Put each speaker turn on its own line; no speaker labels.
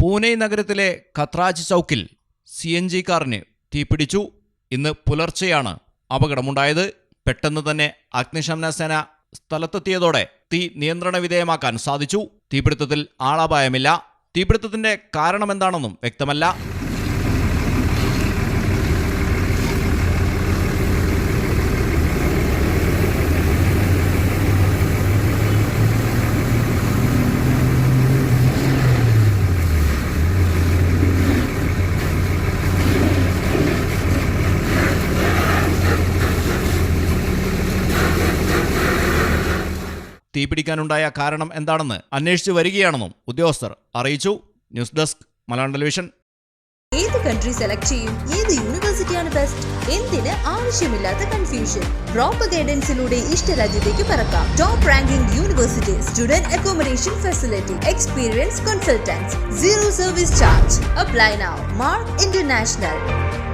പൂനെ നഗരത്തിലെ ഖത്രാജ് ചൌക്കിൽ CNG കാറിന് തീപിടിച്ചു. ഇന്ന് പുലർച്ചെയാണ് അപകടമുണ്ടായത്. പെട്ടെന്ന് തന്നെ അഗ്നിശമന സേന സ്ഥലത്തെത്തിയതോടെ തീ നിയന്ത്രണ വിധേയമാക്കാൻ സാധിച്ചു. തീപിടുത്തത്തിൽ ആളപായമില്ല. തീപിടുത്തത്തിന്റെ കാരണമെന്താണെന്നും വ്യക്തമല്ല. തീപിടിക്കാനുണ്ടായ കാരണം എന്താണെന്ന് അന്വേഷിച്ചു വരികയാണെന്നും ഉദ്യോഗസ്ഥർ അറിയിച്ചു. News desk Malayalam television.
ഏത് കൺട്രി സെലക്ട് ചെയ്യും, ഏത് യൂണിവേഴ്സിറ്റിയാണ് ബെസ്റ്റ്, എന്തിന് ആവശ്യമില്ലാത്ത കൺഫ്യൂഷൻ. പ്രോപ്പർ ഗൈഡൻസിലൂടെ ഇഷ്ടരാജ്യത്തേക്ക് പറക്കാം. ടോപ്പ് റാങ്കിംഗ് യൂണിവേഴ്സിറ്റി, student accommodation facility, experience consultants, 0 service charge. Apply now. Mark international.